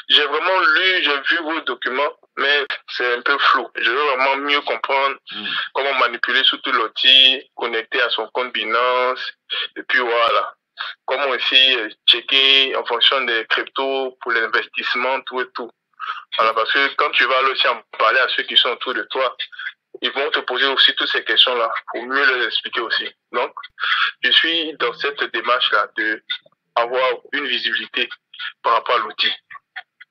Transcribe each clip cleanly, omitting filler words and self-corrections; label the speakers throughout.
Speaker 1: j'ai vraiment lu, j'ai vu vos documents, mais c'est un peu flou. Je veux vraiment mieux comprendre comment manipuler surtout l'outil, connecter à son compte Binance, et puis voilà. Comment aussi checker en fonction des cryptos pour l'investissement, tout et tout. Voilà, parce que quand tu vas aussi en parler à ceux qui sont autour de toi, ils vont te poser aussi toutes ces questions-là pour mieux les expliquer aussi. Donc, je suis dans cette démarche-là de avoir une visibilité par rapport à l'outil.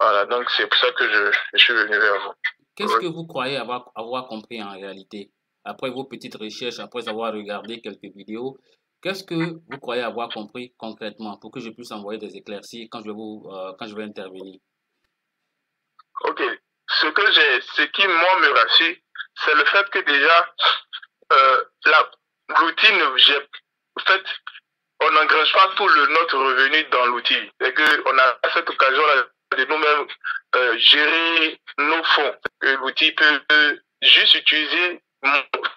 Speaker 1: Voilà, donc c'est pour ça que je suis venu vers vous.
Speaker 2: Qu'est-ce que vous croyez avoir compris en réalité? Après vos petites recherches, après avoir regardé quelques vidéos, qu'est-ce que vous croyez avoir compris concrètement pour que je puisse envoyer des éclaircies quand je vais intervenir?
Speaker 1: Ok. Ce qui, moi, me rassure, c'est le fait que déjà, l'outil en fait, on n'engrange pas tout notre revenu dans l'outil. Et qu'on a cette occasion-là de nous-mêmes gérer nos fonds. Que l'outil peut juste utiliser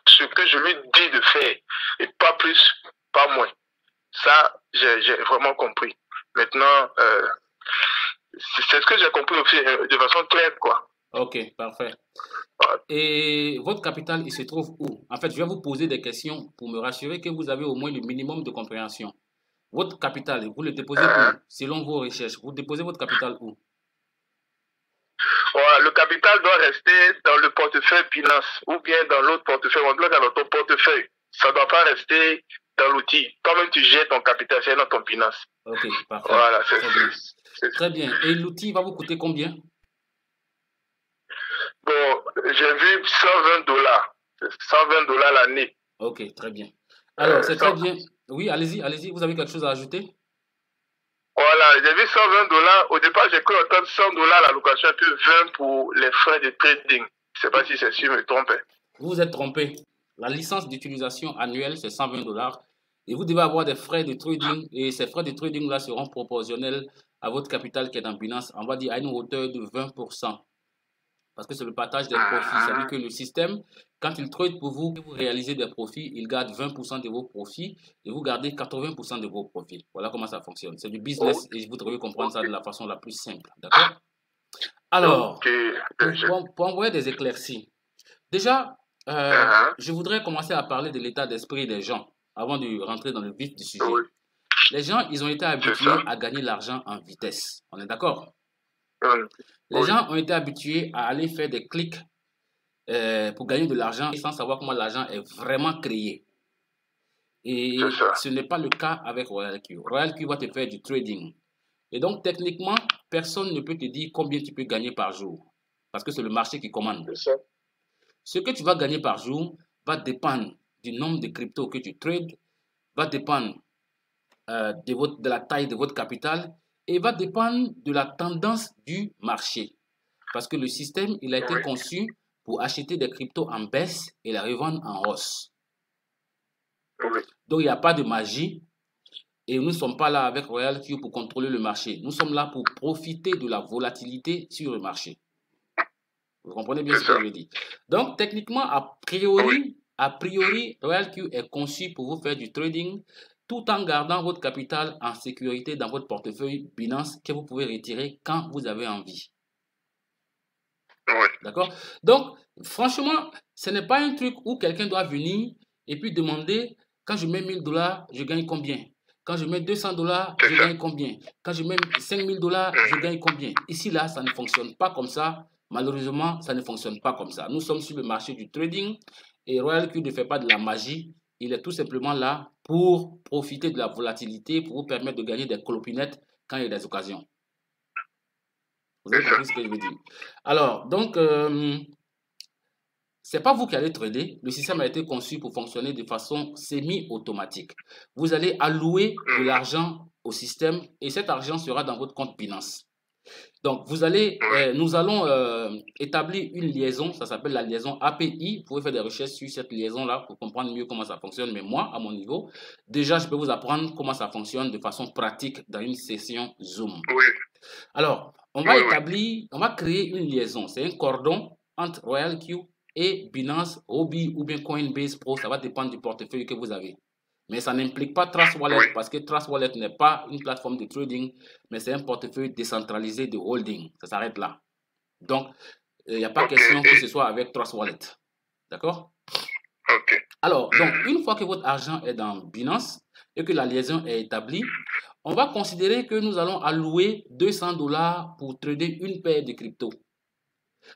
Speaker 1: ce que je lui dis de faire et pas plus, pas moins. Ça, j'ai vraiment compris. Maintenant, c'est ce que j'ai compris aussi de façon claire, quoi.
Speaker 2: Ok, parfait. Et votre capital, il se trouve où? En fait, je vais vous poser des questions pour me rassurer que vous avez au moins le minimum de compréhension. Votre capital, vous le déposez où? Selon vos recherches, vous déposez votre capital où?
Speaker 1: Voilà, le capital doit rester dans le portefeuille Binance ou bien dans l'autre portefeuille, en tout cas dans ton portefeuille. Ça ne doit pas rester dans l'outil. Toi-même, tu gères ton capital, c'est dans ton Binance.
Speaker 2: Ok, parfait.
Speaker 1: Voilà,
Speaker 2: très bien. Très bien. Et l'outil va vous coûter combien?
Speaker 1: Bon, j'ai vu $120. $120 l'année.
Speaker 2: Ok, très bien. Alors, c'est très bien. Oui, allez-y, vous avez quelque chose à ajouter?
Speaker 1: Voilà, j'ai vu $120. Au départ, j'ai cru entendre $100 la location et puis 20 pour les frais de trading. Je ne sais pas si c'est sûr, je me trompe.
Speaker 2: Vous vous êtes trompé. La licence d'utilisation annuelle, c'est $120. Et vous devez avoir des frais de trading. Et ces frais de trading-là seront proportionnels à votre capital qui est dans Binance. On va dire à une hauteur de 20%. Parce que c'est le partage des profits. C'est-à-dire que le système, quand il trade pour vous, vous réalisez des profits, il garde 20% de vos profits et vous gardez 80% de vos profits. Voilà comment ça fonctionne. C'est du business et vous devez comprendre ça de la façon la plus simple. D'accord? Alors, pour envoyer des éclaircies, déjà, je voudrais commencer à parler de l'état d'esprit des gens avant de rentrer dans le vif du sujet. Les gens, ils ont été habitués à gagner l'argent en vitesse. On est d'accord? Les gens ont été habitués à aller faire des clics pour gagner de l'argent sans savoir comment l'argent est vraiment créé. Et ce n'est pas le cas avec RoyalQ. RoyalQ va te faire du trading. Et donc, techniquement, personne ne peut te dire combien tu peux gagner par jour. Parce que c'est le marché qui commande. Ce que tu vas gagner par jour va dépendre du nombre de cryptos que tu trades, va dépendre de la taille de votre capital et va dépendre de la tendance du marché. Parce que le système, il a été conçu pour acheter des cryptos en baisse et la revendre en hausse. Donc, il n'y a pas de magie. Et nous ne sommes pas là avec RoyalQ pour contrôler le marché. Nous sommes là pour profiter de la volatilité sur le marché. Vous comprenez bien ce que je veux dire? Donc, techniquement, a priori, RoyalQ est conçu pour vous faire du trading tout en gardant votre capital en sécurité dans votre portefeuille Binance que vous pouvez retirer quand vous avez envie. D'accord? Donc, franchement, ce n'est pas un truc où quelqu'un doit venir et puis demander, quand je mets $1000, je gagne combien? Quand je mets $200, je gagne combien? Quand je mets $5000, je gagne combien? Ici, là, ça ne fonctionne pas comme ça. Malheureusement, ça ne fonctionne pas comme ça. Nous sommes sur le marché du trading et RoyalQ ne fait pas de la magie. Il est tout simplement là pour profiter de la volatilité, pour vous permettre de gagner des clopinettes quand il y a des occasions. Vous avez compris ce que je veux dire? Alors, donc, c'est pas vous qui allez trader. Le système a été conçu pour fonctionner de façon semi-automatique. Vous allez allouer de l'argent au système et cet argent sera dans votre compte Binance. Donc, nous allons établir une liaison, ça s'appelle la liaison API. Vous pouvez faire des recherches sur cette liaison-là pour comprendre mieux comment ça fonctionne. Mais moi, à mon niveau, déjà, je peux vous apprendre comment ça fonctionne de façon pratique dans une session Zoom. Alors, on va créer une liaison. C'est un cordon entre RoyalQ et Binance, Huobi ou bien Coinbase Pro. Ça va dépendre du portefeuille que vous avez. Mais ça n'implique pas Trust Wallet
Speaker 1: Oui.
Speaker 2: parce que Trust Wallet n'est pas une plateforme de trading, mais c'est un portefeuille décentralisé de holding. Ça s'arrête là. Donc, il n'y a pas question que ce soit avec Trust Wallet. D'accord?
Speaker 1: Ok.
Speaker 2: Alors, donc, une fois que votre argent est dans Binance et que la liaison est établie, on va considérer que nous allons allouer 200 $ pour trader une paire de crypto.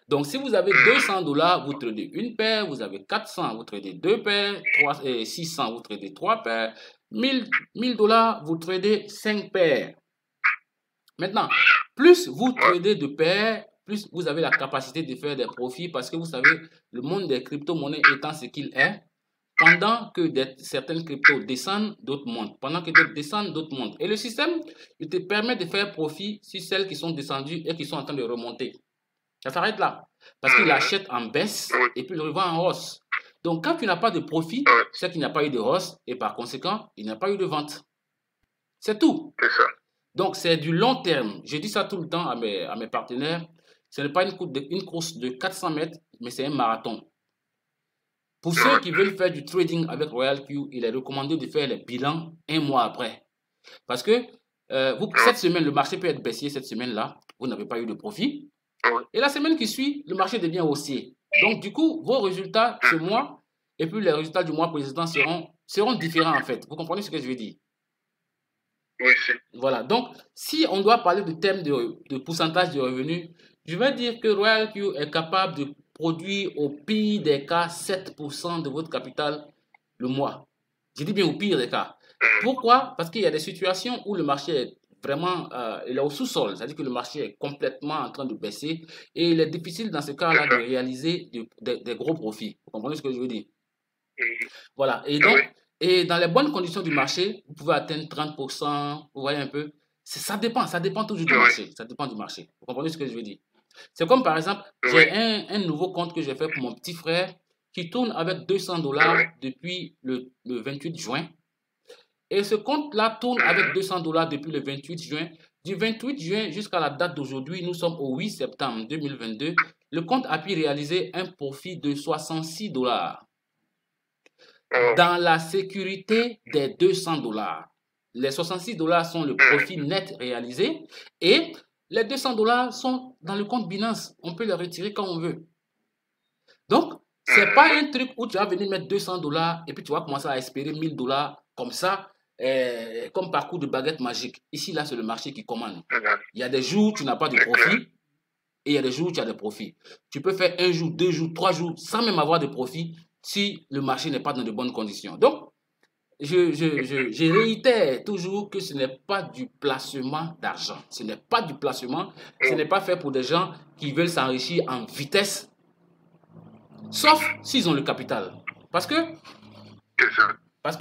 Speaker 2: Donc, si vous avez 200 $, vous tradez une paire, vous avez 400, vous tradez deux paires, 600, vous tradez trois paires, 1000 $, vous tradez 5 paires. Maintenant, plus vous tradez de paires, plus vous avez la capacité de faire des profits parce que vous savez, le monde des crypto-monnaies étant ce qu'il est, pendant que certaines cryptos descendent, d'autres montent. Pendant que d'autres descendent, d'autres montent. Et le système, il te permet de faire profit sur celles qui sont descendues et qui sont en train de remonter. Ça s'arrête là. Parce qu'il achète en baisse et puis il revend en hausse. Donc, quand tu n'as pas de profit, c'est qu'il n'y a pas eu de hausse et par conséquent, il n'y a pas eu de vente. C'est tout.
Speaker 1: C'est ça.
Speaker 2: Donc, c'est du long terme. Je dis ça tout le temps à mes partenaires. Ce n'est pas une course de 400 mètres, mais c'est un marathon. Pour ceux qui veulent faire du trading avec RoyalQ, il est recommandé de faire les bilans un mois après. Parce que cette semaine, le marché peut être baissier cette semaine-là. Vous n'avez pas eu de profit. Et la semaine qui suit, le marché devient haussier. Donc, du coup, vos résultats ce mois et puis les résultats du mois précédent seront différents en fait. Vous comprenez ce que je veux dire?
Speaker 1: Oui, c'est.
Speaker 2: Voilà. Donc, si on doit parler de thème de pourcentage de revenus, je vais dire que RoyalQ est capable de produire au pire des cas 7% de votre capital le mois. Je dis bien au pire des cas. Pourquoi? Parce qu'il y a des situations où le marché est vraiment il est au sous-sol, c'est-à-dire que le marché est complètement en train de baisser et il est difficile dans ce cas-là de réaliser des gros profits. Vous comprenez ce que je veux dire? Voilà. Et donc, et dans les bonnes conditions du marché, vous pouvez atteindre 30%, vous voyez un peu. Ça dépend toujours du marché. Ça dépend du marché. Vous comprenez ce que je veux dire? C'est comme par exemple, j'ai un nouveau compte que j'ai fait pour mon petit frère qui tourne avec 200 $ depuis le 28 juin. Et ce compte-là tourne avec 200 $ depuis le 28 juin. Du 28 juin jusqu'à la date d'aujourd'hui, nous sommes au 8 septembre 2022. Le compte a pu réaliser un profit de 66 $. Dans la sécurité des 200 $. Les 66 $ sont le profit net réalisé et les 200 $ sont dans le compte Binance. On peut les retirer quand on veut. Donc, ce n'est pas un truc où tu vas venir mettre 200 $ et puis tu vas commencer à espérer 1000 $ comme ça, comme parcours de baguette magique. Ici, là, c'est le marché qui commande. Il y a des jours où tu n'as pas de profit et il y a des jours où tu as des profits. Tu peux faire un jour, 2 jours, 3 jours sans même avoir de profit si le marché n'est pas dans de bonnes conditions. Donc, je réitère toujours que ce n'est pas du placement d'argent. Ce n'est pas du placement. Ce n'est pas fait pour des gens qui veulent s'enrichir en vitesse, sauf s'ils ont le capital. Parce que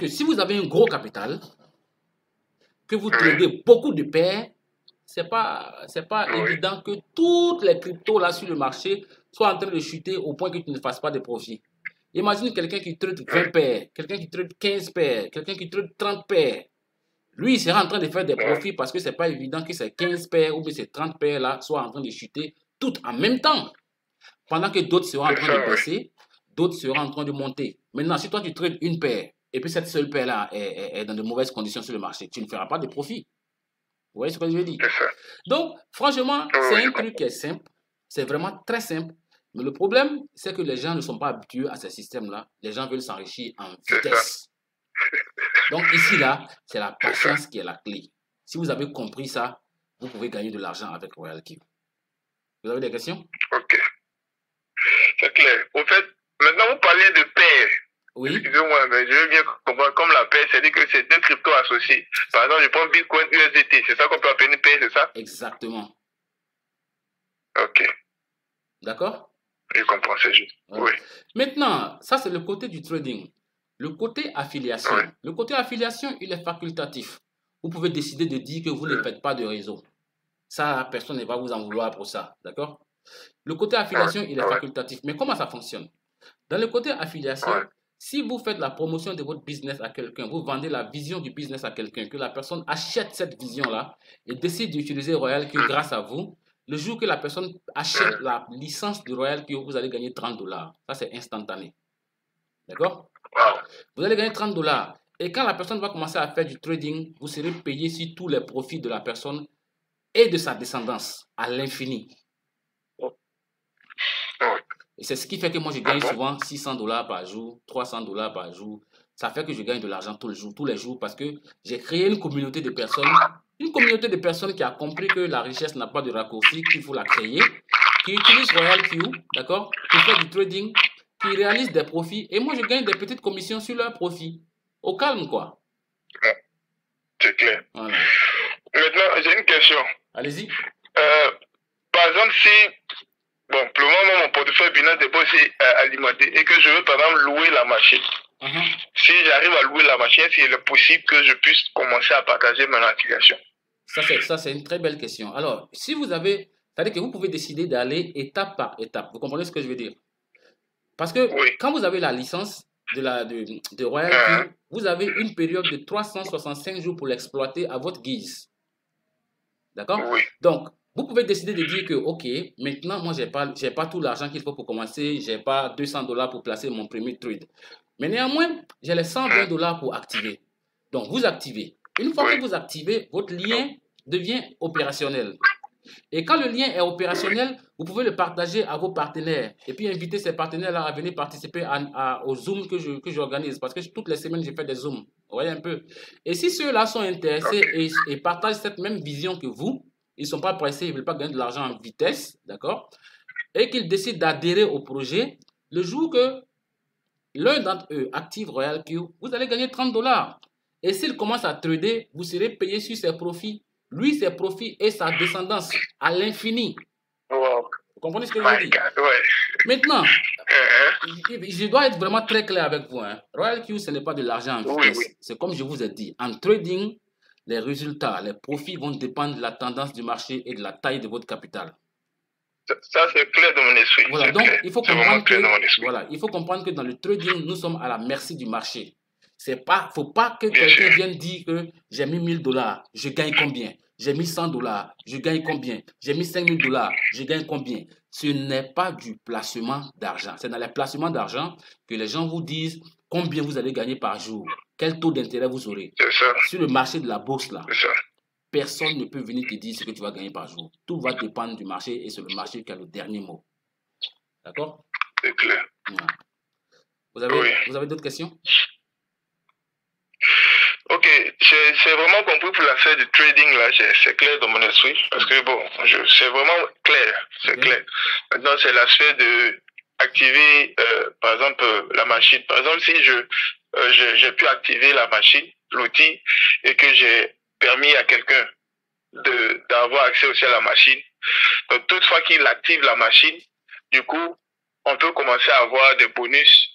Speaker 2: si vous avez un gros capital, que vous tradez beaucoup de paires, c'est pas évident que toutes les cryptos là sur le marché soient en train de chuter au point que tu ne fasses pas de profit. Imagine quelqu'un qui trade 20 paires, quelqu'un qui trade 15 paires, quelqu'un qui trade 30 paires. Lui, il sera en train de faire des profits parce que c'est pas évident que ces 15 paires ou bien ces 30 paires là soient en train de chuter toutes en même temps. Pendant que d'autres seront en train de baisser, d'autres seront en train de monter. Maintenant, si toi tu trades une paire et puis cette seule paire là est dans de mauvaises conditions sur le marché, tu ne feras pas de profit. Vous voyez ce que je veux dire? Donc, franchement, c'est un truc qui est simple. C'est vraiment très simple. Mais le problème, c'est que les gens ne sont pas habitués à ce système-là. Les gens veulent s'enrichir en vitesse. Donc, ici, là, c'est la patience qui est la clé. Si vous avez compris ça, vous pouvez gagner de l'argent avec RoyalQ. Vous avez des questions?
Speaker 1: Ok. C'est clair. Au fait, maintenant, vous parlez de paires.
Speaker 2: Oui.
Speaker 1: Excusez-moi, mais je veux bien comprendre. Comme la paire, c'est-à-dire que c'est deux cryptos associés. Par exemple, je prends Bitcoin USDT. C'est ça qu'on peut appeler une paire, c'est ça?
Speaker 2: Exactement.
Speaker 1: Ok.
Speaker 2: D'accord?
Speaker 1: Je comprends, c'est juste. Oui.
Speaker 2: Maintenant, ça, c'est le côté du trading. Le côté affiliation. Le côté affiliation, il est facultatif. Vous pouvez décider de dire que vous ne faites pas de réseau. Ça, personne ne va vous en vouloir pour ça. D'accord? Le côté affiliation, il est facultatif. Mais comment ça fonctionne? Dans le côté affiliation, si vous faites la promotion de votre business à quelqu'un, vous vendez la vision du business à quelqu'un, que la personne achète cette vision-là et décide d'utiliser RoyalQ grâce à vous, le jour que la personne achète la licence de RoyalQ, vous allez gagner 30 $. Ça, c'est instantané. D'accord? Vous allez gagner 30 $. Et quand la personne va commencer à faire du trading, vous serez payé sur tous les profits de la personne et de sa descendance à l'infini. Et c'est ce qui fait que moi, je gagne souvent $600 par jour, $300 par jour. Ça fait que je gagne de l'argent tous les jours parce que j'ai créé une communauté de personnes qui a compris que la richesse n'a pas de raccourci, qu'il faut la créer, qui utilisent RoyalQ, d'accord, qui fait du trading, qui réalisent des profits. Et moi, je gagne des petites commissions sur leurs profits. Au calme, quoi.
Speaker 1: C'est clair.
Speaker 2: Voilà.
Speaker 1: Maintenant, j'ai une question.
Speaker 2: Allez-y.
Speaker 1: Par exemple, si, bon, pour le moment, mon portefeuille Binance n'est pas aussi alimenté et que je veux, par exemple, louer la machine. Si j'arrive à louer la machine, est-ce qu'il est possible que je puisse commencer à partager mon application?
Speaker 2: Ça, c'est une très belle question. Alors, si vous avez, c'est-à-dire que vous pouvez décider d'aller étape par étape. Vous comprenez ce que je veux dire? Parce que quand vous avez la licence de RoyalQ, vous avez une période de 365 jours pour l'exploiter à votre guise. D'accord? Donc, vous pouvez décider de dire que, OK, maintenant, moi, j'ai pas tout l'argent qu'il faut pour commencer. Je n'ai pas $200 pour placer mon premier trade. Mais néanmoins, j'ai les $120 pour activer. Donc, vous activez. Une fois que vous activez, votre lien devient opérationnel. Et quand le lien est opérationnel, vous pouvez le partager à vos partenaires. Et puis, inviter ces partenaires-là à venir participer au Zoom que j'organise. Parce que toutes les semaines, je fais des Zooms. Vous voyez un peu. Et si ceux-là sont intéressés et partagent cette même vision que vous, ils ne sont pas pressés, ils ne veulent pas gagner de l'argent en vitesse, d'accord? Et qu'ils décident d'adhérer au projet, le jour que l'un d'entre eux active RoyalQ, vous allez gagner $30. Et s'il commence à trader, vous serez payé sur ses profits. Lui, ses profits et sa descendance à l'infini. Vous comprenez ce que je veux dire? Maintenant, je dois être vraiment très clair avec vous. RoyalQ, ce n'est pas de l'argent en vitesse. C'est comme je vous ai dit. En trading, les résultats, les profits vont dépendre de la tendance du marché et de la taille de votre capital.
Speaker 1: Ça, c'est clair dans mon esprit.
Speaker 2: Voilà, donc il faut comprendre que dans le trading, nous sommes à la merci du marché. Faut pas que quelqu'un vienne dire que j'ai mis $1000, je gagne combien? J'ai mis $100, je gagne combien? J'ai mis $5000, je gagne combien? Ce n'est pas du placement d'argent. C'est dans les placements d'argent que les gens vous disent combien vous allez gagner par jour, quel taux d'intérêt vous aurez. Sur le marché de la bourse, là, personne ne peut venir te dire ce que tu vas gagner par jour. Tout va dépendre du marché et c'est le marché qui a le dernier mot. D'accord?
Speaker 1: C'est clair.
Speaker 2: Voilà. Vous avez d'autres questions?
Speaker 1: Ok, j'ai vraiment compris pour l'affaire du trading là, c'est clair dans mon esprit parce que bon, c'est vraiment clair, c'est clair. Maintenant, c'est l'aspect de activer, par exemple, la machine. Par exemple, si j'ai pu activer la machine, l'outil, et que j'ai permis à quelqu'un d'avoir accès aussi à la machine. Donc, toutefois qu'il active la machine, du coup, on peut commencer à avoir des bonus.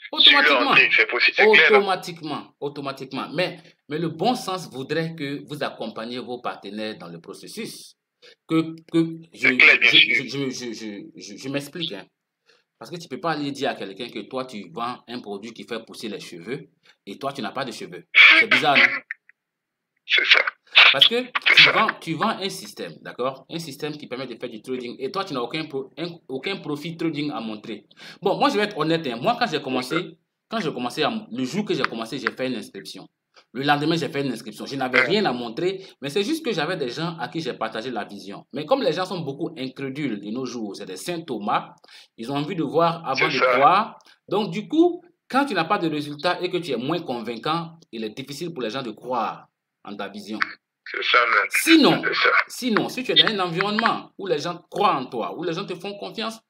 Speaker 2: Automatiquement. Mais le bon sens voudrait que vous accompagniez vos partenaires dans le processus. Je m'explique. Parce que tu ne peux pas aller dire à quelqu'un que toi, tu vends un produit qui fait pousser les cheveux et toi, tu n'as pas de cheveux. C'est bizarre, non?
Speaker 1: C'est ça.
Speaker 2: Parce que tu vends un système, d'accord? Un système qui permet de faire du trading et toi, tu n'as aucun profit trading à montrer. Bon, moi, je vais être honnête. Moi, le jour que j'ai commencé, j'ai fait une inscription. Le lendemain, j'ai fait une inscription. Je n'avais rien à montrer, mais c'est juste que j'avais des gens à qui j'ai partagé la vision. Mais comme les gens sont beaucoup incrédules de nos jours, c'est des saint Thomas, ils ont envie de voir avant de croire. Donc, du coup, quand tu n'as pas de résultat et que tu es moins convaincant, il est difficile pour les gens de croire en ta vision.
Speaker 1: C'est ça, même.
Speaker 2: Sinon, si tu es dans un environnement où les gens croient en toi, où les gens te font confiance,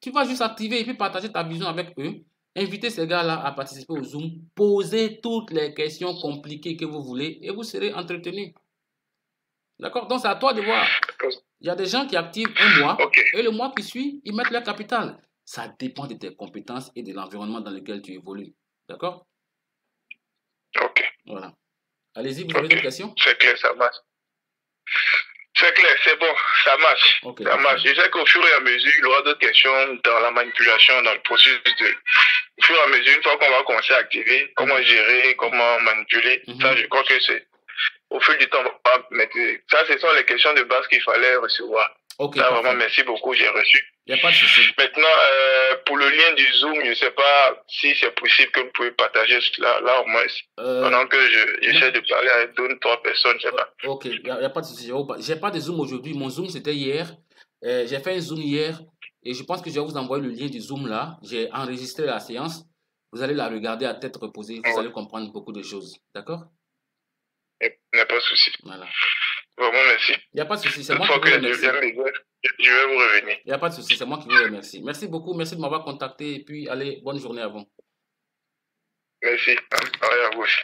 Speaker 2: tu vas juste activer et puis partager ta vision avec eux. Invitez ces gars-là à participer au Zoom. Posez toutes les questions compliquées que vous voulez et vous serez entretenus. D'accord? Donc, c'est à toi de voir. Il y a des gens qui activent un mois et le mois qui suit, ils mettent leur capital. Ça dépend de tes compétences et de l'environnement dans lequel tu évolues. D'accord?
Speaker 1: Ok.
Speaker 2: Voilà. Allez-y, vous avez d'autres questions?
Speaker 1: C'est clair, ça marche. C'est clair, c'est bon, ça marche. Ça marche. Je sais qu'au fur et à mesure, il y aura d'autres questions dans la manipulation, dans le processus au fur et à mesure, une fois qu'on va commencer à activer, comment gérer, comment manipuler, ça, je crois que c'est au fil du temps, ça, ce sont les questions de base qu'il fallait recevoir.
Speaker 2: Ok,
Speaker 1: Ça,
Speaker 2: parfait.
Speaker 1: vraiment, merci beaucoup, j'ai reçu.
Speaker 2: Il n'y a pas de souci.
Speaker 1: Maintenant, pour le lien du Zoom, je ne sais pas si c'est possible que vous pouvez partager là au moins, pendant que j'essaie de parler avec 2 ou 3 personnes, je ne sais pas.
Speaker 2: Ok, il n'y a pas de souci. J'ai pas de Zoom aujourd'hui. Mon Zoom, c'était hier. J'ai fait un Zoom hier et je pense que je vais vous envoyer le lien du Zoom là. J'ai enregistré la séance. Vous allez la regarder à tête reposée. Vous allez comprendre beaucoup de choses. D'accord?
Speaker 1: Il n'y a pas de souci.
Speaker 2: Voilà.
Speaker 1: Vraiment, merci.
Speaker 2: Il n'y a pas de souci. C'est moi
Speaker 1: Une
Speaker 2: qui
Speaker 1: fois
Speaker 2: vous
Speaker 1: que
Speaker 2: remercie.
Speaker 1: je vais vous revenir.
Speaker 2: Il n'y a pas de souci. C'est moi qui vous remercie. Merci beaucoup. Merci de m'avoir contacté. Et puis, allez, bonne journée à vous.
Speaker 1: Merci. À vous aussi.